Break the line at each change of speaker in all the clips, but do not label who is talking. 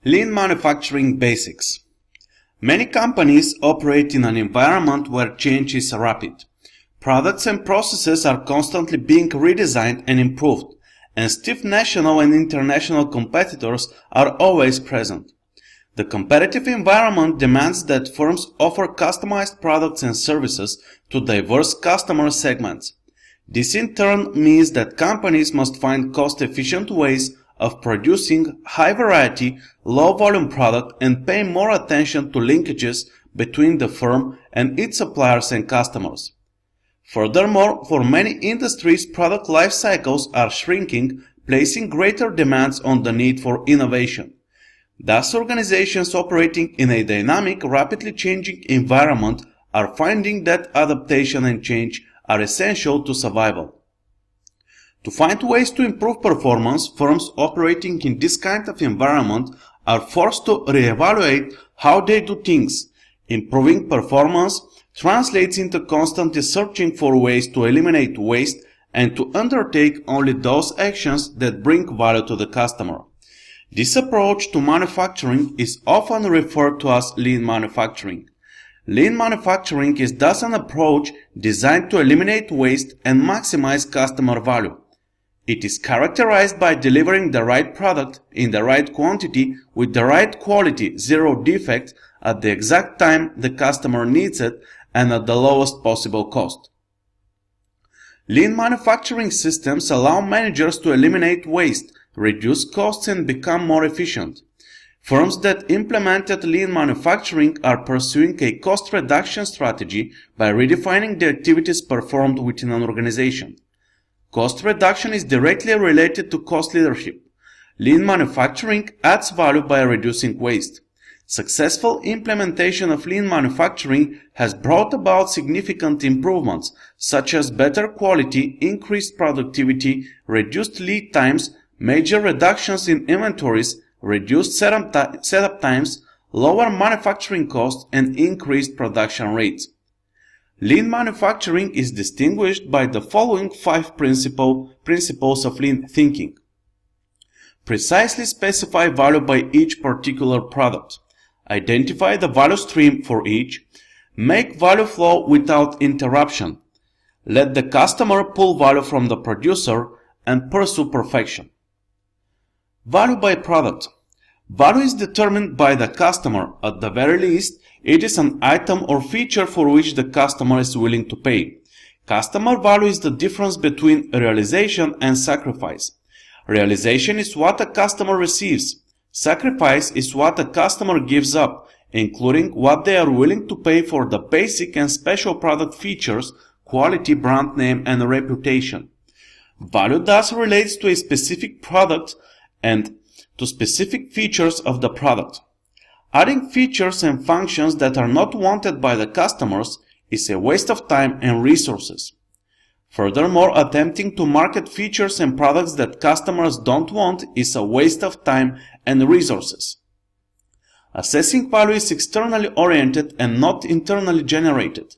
Lean manufacturing basics. Many companies operate in an environment where change is rapid. Products and processes are constantly being redesigned and improved, and stiff national and international competitors are always present. The competitive environment demands that firms offer customized products and services to diverse customer segments. This in turn means that companies must find cost-efficient ways of producing high-variety, low-volume product and pay more attention to linkages between the firm and its suppliers and customers. Furthermore, for many industries, product life cycles are shrinking, placing greater demands on the need for innovation. Thus, organizations operating in a dynamic, rapidly changing environment are finding that adaptation and change are essential to survival. To find ways to improve performance, firms operating in this kind of environment are forced to reevaluate how they do things. Improving performance translates into constantly searching for ways to eliminate waste and to undertake only those actions that bring value to the customer. This approach to manufacturing is often referred to as lean manufacturing. Lean manufacturing is thus an approach designed to eliminate waste and maximize customer value. It is characterized by delivering the right product in the right quantity with the right quality, zero defect, at the exact time the customer needs it and at the lowest possible cost. Lean manufacturing systems allow managers to eliminate waste, reduce costs and become more efficient. Firms that implemented lean manufacturing are pursuing a cost reduction strategy by redefining the activities performed within an organization. Cost reduction is directly related to cost leadership. Lean manufacturing adds value by reducing waste. Successful implementation of lean manufacturing has brought about significant improvements, such as better quality, increased productivity, reduced lead times, major reductions in inventories, reduced setup times, lower manufacturing costs, and increased production rates. Lean manufacturing is distinguished by the following 5 principles of lean thinking. Precisely specify value by each particular product. Identify the value stream for each. Make value flow without interruption. Let the customer pull value from the producer and pursue perfection. Value by product. Value is determined by the customer. At the very least, it is an item or feature for which the customer is willing to pay. Customer value is the difference between realization and sacrifice. Realization is what a customer receives. Sacrifice is what a customer gives up, including what they are willing to pay for the basic and special product features, quality, brand name, and reputation. Value thus relates to a specific product and to specific features of the product. Adding features and functions that are not wanted by the customers is a waste of time and resources. Furthermore, attempting to market features and products that customers don't want is a waste of time and resources. Assessing value is externally oriented and not internally generated.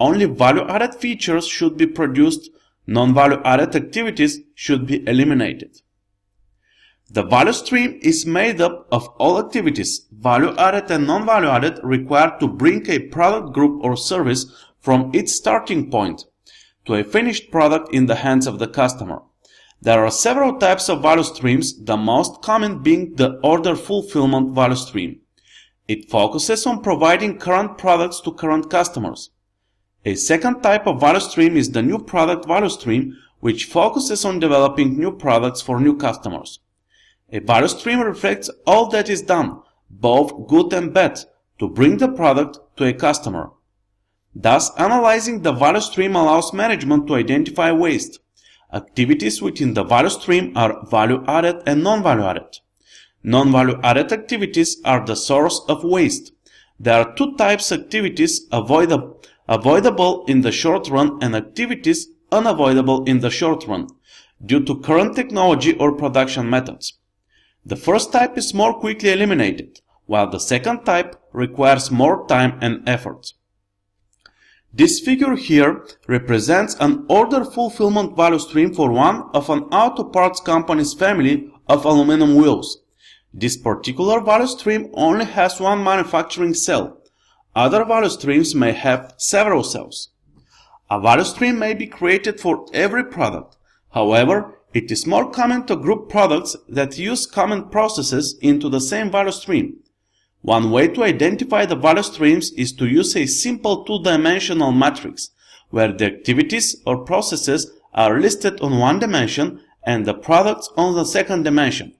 Only value-added features should be produced. Non-value-added activities should be eliminated. The value stream is made up of all activities, value-added and non-value-added, required to bring a product group or service from its starting point to a finished product in the hands of the customer. There are several types of value streams, the most common being the order fulfillment value stream. It focuses on providing current products to current customers. A second type of value stream is the new product value stream, which focuses on developing new products for new customers. A value stream reflects all that is done, both good and bad, to bring the product to a customer. Thus, analyzing the value stream allows management to identify waste. Activities within the value stream are value-added and non-value-added. Non-value-added activities are the source of waste. There are 2 types of activities, avoidable in the short run and activities unavoidable in the short run, due to current technology or production methods. The first type is more quickly eliminated, while the second type requires more time and effort. This figure here represents an order fulfillment value stream for one of an auto parts company's family of aluminum wheels. This particular value stream only has one manufacturing cell. Other value streams may have several cells. A value stream may be created for every product. However, it is more common to group products that use common processes into the same value stream. One way to identify the value streams is to use a simple two-dimensional matrix, where the activities or processes are listed on one dimension and the products on the second dimension.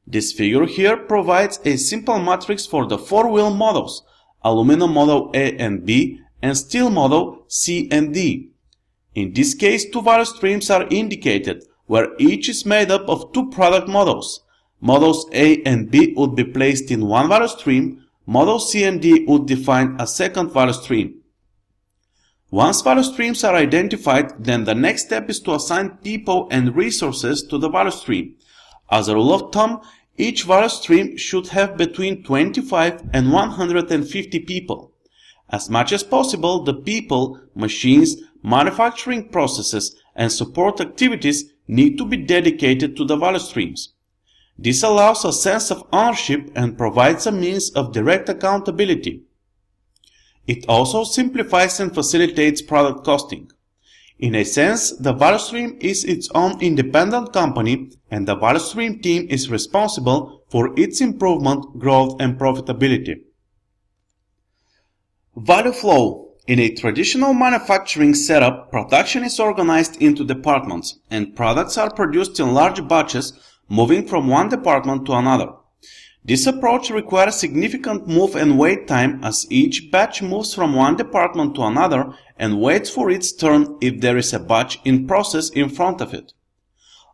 This figure here provides a simple matrix for the four-wheel models, aluminum model A and B, and steel model C and D. In this case, two value streams are indicated, where each is made up of two product models. Models A and B would be placed in one value stream. Models C and D would define a second value stream. Once value streams are identified, then the next step is to assign people and resources to the value stream. As a rule of thumb, each value stream should have between 25 and 150 people. As much as possible, the people, machines, manufacturing processes, and support activities need to be dedicated to the value streams. This allows a sense of ownership and provides a means of direct accountability. It also simplifies and facilitates product costing. In a sense, the value stream is its own independent company, and the value stream team is responsible for its improvement, growth, and profitability. Value flow. In a traditional manufacturing setup, production is organized into departments, and products are produced in large batches, moving from one department to another. This approach requires significant move and wait time, as each batch moves from one department to another and waits for its turn if there is a batch in process in front of it.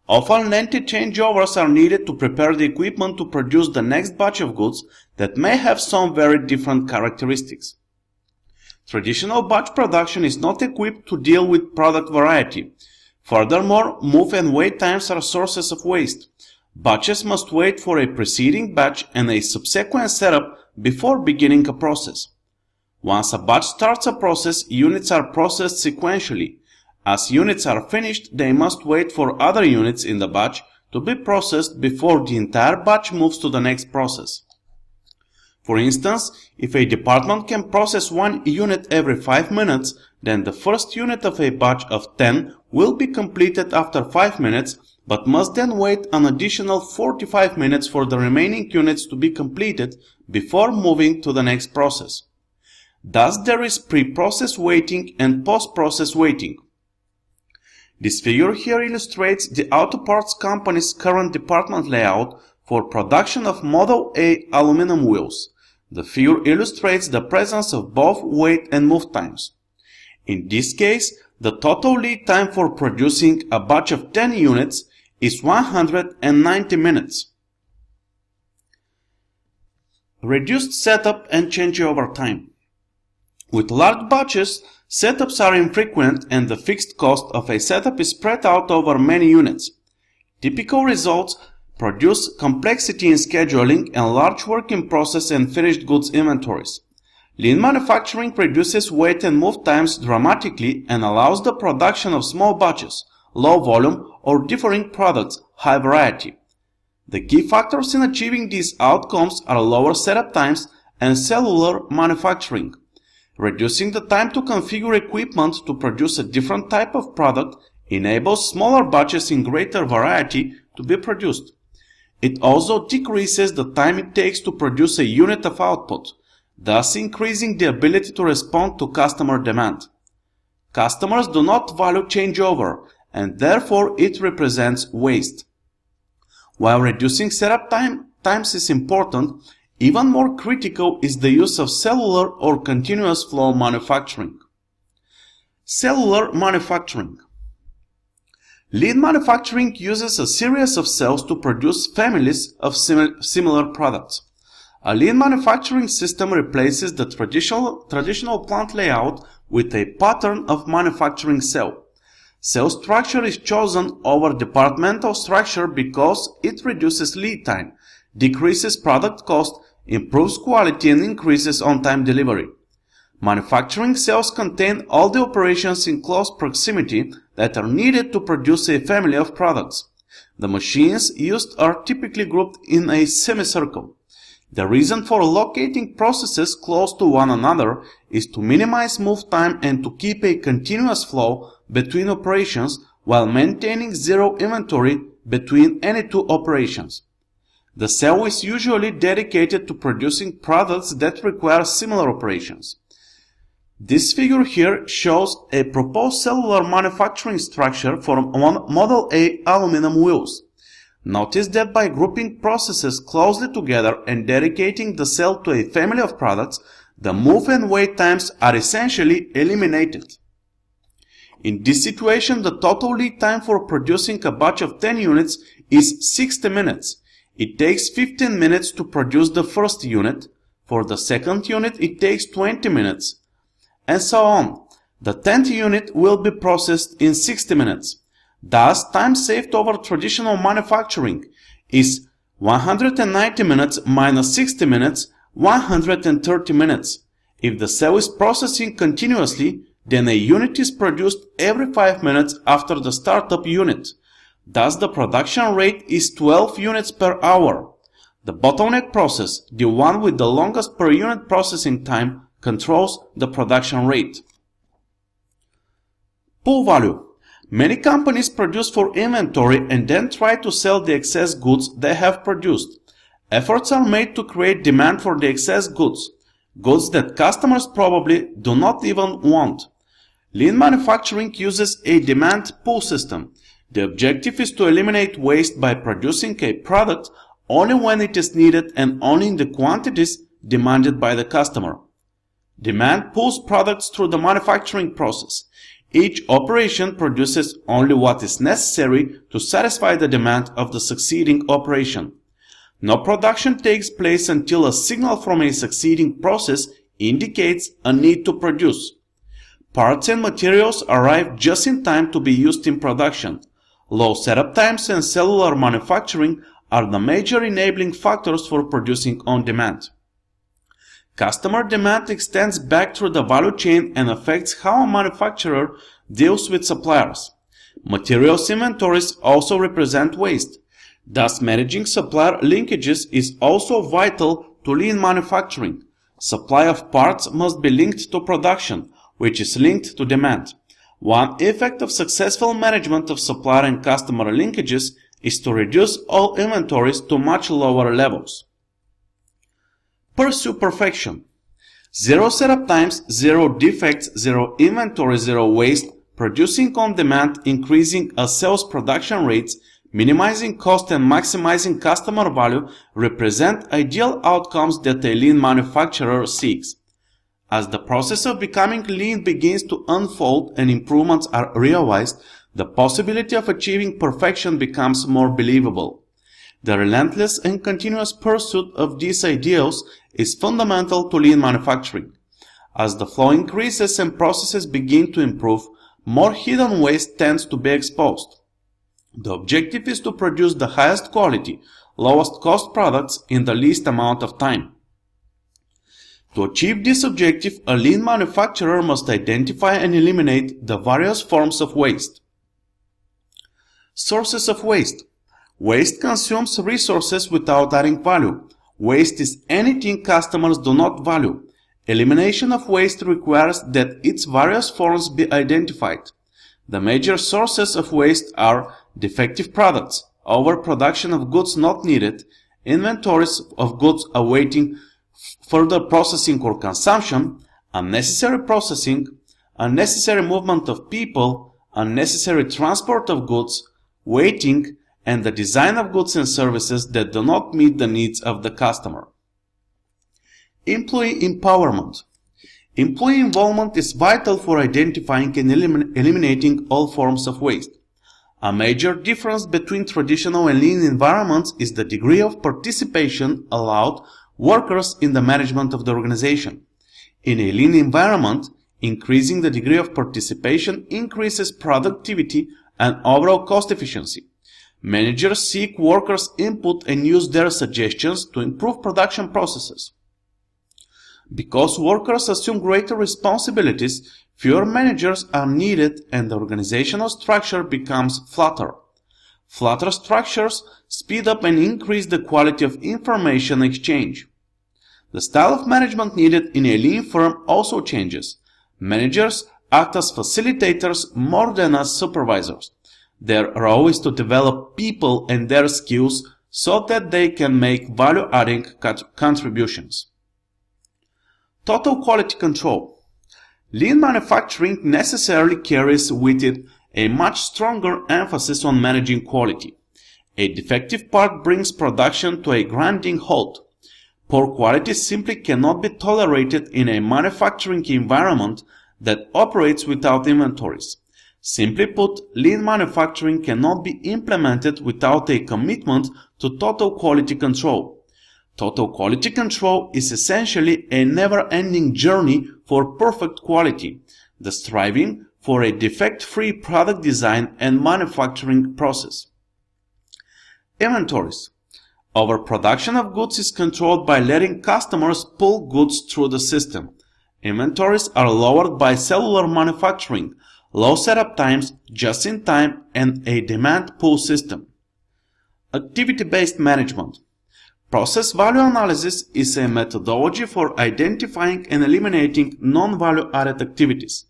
Often lengthy changeovers are needed to prepare the equipment to produce the next batch of goods that may have some very different characteristics. Traditional batch production is not equipped to deal with product variety. Furthermore, move and wait times are sources of waste. Batches must wait for a preceding batch and a subsequent setup before beginning a process. Once a batch starts a process, units are processed sequentially. As units are finished, they must wait for other units in the batch to be processed before the entire batch moves to the next process. For instance, if a department can process one unit every 5 minutes, then the first unit of a batch of 10 will be completed after 5 minutes, but must then wait an additional 45 minutes for the remaining units to be completed before moving to the next process. Thus, there is pre-process waiting and post-process waiting. This figure here illustrates the Auto Parts Company's current department layout for production of Model A aluminum wheels. The figure illustrates the presence of both wait and move times. In this case, the total lead time for producing a batch of 10 units is 190 minutes. Reduced setup and changeover time. With large batches, setups are infrequent and the fixed cost of a setup is spread out over many units. Typical results produce complexity in scheduling and large work in process and finished goods inventories. Lean manufacturing reduces wait and move times dramatically and allows the production of small batches, low volume, or differing products, high variety. The key factors in achieving these outcomes are lower setup times and cellular manufacturing. Reducing the time to configure equipment to produce a different type of product enables smaller batches in greater variety to be produced. It also decreases the time it takes to produce a unit of output, thus increasing the ability to respond to customer demand. Customers do not value changeover, and therefore it represents waste. While reducing setup times is important, even more critical is the use of cellular or continuous flow manufacturing. Cellular manufacturing. Lean manufacturing uses a series of cells to produce families of similar products. A lean manufacturing system replaces the traditional plant layout with a pattern of manufacturing cell. Cell structure is chosen over departmental structure because it reduces lead time, decreases product cost, improves quality, and increases on-time delivery. Manufacturing cells contain all the operations in close proximity that are needed to produce a family of products. The machines used are typically grouped in a semicircle. The reason for locating processes close to one another is to minimize move time and to keep a continuous flow between operations while maintaining zero inventory between any two operations. The cell is usually dedicated to producing products that require similar operations. This figure here shows a proposed cellular manufacturing structure for Model A aluminum wheels. Notice that by grouping processes closely together and dedicating the cell to a family of products, the move and wait times are essentially eliminated. In this situation, the total lead time for producing a batch of 10 units is 60 minutes. It takes 15 minutes to produce the first unit. For the second unit, it takes 20 minutes. And so on. The 10th unit will be processed in 60 minutes. Thus, time saved over traditional manufacturing is 190 minutes minus 60 minutes, 130 minutes. If the cell is processing continuously, then a unit is produced every 5 minutes after the startup unit. Thus, the production rate is 12 units per hour. The bottleneck process, the one with the longest per unit processing time, controls the production rate. Pull value. Many companies produce for inventory and then try to sell the excess goods they have produced. Efforts are made to create demand for the excess goods, goods that customers probably do not even want. Lean manufacturing uses a demand pull system. The objective is to eliminate waste by producing a product only when it is needed and only in the quantities demanded by the customer. Demand pulls products through the manufacturing process. Each operation produces only what is necessary to satisfy the demand of the succeeding operation. No production takes place until a signal from a succeeding process indicates a need to produce. Parts and materials arrive just in time to be used in production. Low setup times and cellular manufacturing are the major enabling factors for producing on demand. Customer demand extends back through the value chain and affects how a manufacturer deals with suppliers. Materials inventories also represent waste. Thus, managing supplier linkages is also vital to lean manufacturing. Supply of parts must be linked to production, which is linked to demand. One effect of successful management of supplier and customer linkages is to reduce all inventories to much lower levels. Pursue perfection. Zero setup times, zero defects, zero inventory, zero waste, producing on demand, increasing a sales production rates, minimizing cost and maximizing customer value represent ideal outcomes that a lean manufacturer seeks. As the process of becoming lean begins to unfold and improvements are realized, the possibility of achieving perfection becomes more believable. The relentless and continuous pursuit of these ideals is fundamental to lean manufacturing. As the flow increases and processes begin to improve, more hidden waste tends to be exposed. The objective is to produce the highest quality, lowest cost products in the least amount of time. To achieve this objective, a lean manufacturer must identify and eliminate the various forms of waste. Sources of waste. Waste consumes resources without adding value. Waste is anything customers do not value. Elimination of waste requires that its various forms be identified. The major sources of waste are defective products, overproduction of goods not needed, inventories of goods awaiting further processing or consumption, unnecessary processing, unnecessary movement of people, unnecessary transport of goods, waiting, and the design of goods and services that do not meet the needs of the customer. Employee empowerment. Employee involvement is vital for identifying and eliminating all forms of waste. A major difference between traditional and lean environments is the degree of participation allowed workers in the management of the organization. In a lean environment, increasing the degree of participation increases productivity and overall cost efficiency. Managers seek workers' input and use their suggestions to improve production processes. Because workers assume greater responsibilities, fewer managers are needed and the organizational structure becomes flatter. Flatter structures speed up and increase the quality of information exchange. The style of management needed in a lean firm also changes. Managers act as facilitators more than as supervisors. Their role is to develop people and their skills so that they can make value-adding contributions. Total quality control. Lean manufacturing necessarily carries with it a much stronger emphasis on managing quality. A defective part brings production to a grinding halt. Poor quality simply cannot be tolerated in a manufacturing environment that operates without inventories. Simply put, lean manufacturing cannot be implemented without a commitment to total quality control. Total quality control is essentially a never-ending journey for perfect quality, the striving for a defect-free product design and manufacturing process. Inventories. Overproduction of goods is controlled by letting customers pull goods through the system. Inventories are lowered by cellular manufacturing, low setup times, just-in-time, and a demand pull system. Activity-based management. Process value analysis is a methodology for identifying and eliminating non-value-added activities.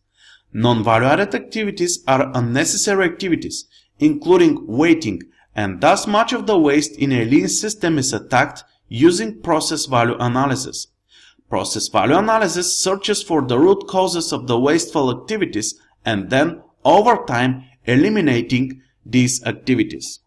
Non-value-added activities are unnecessary activities, including waiting, and thus much of the waste in a lean system is attacked using process value analysis. Process value analysis searches for the root causes of the wasteful activities and then, over time, eliminating these activities.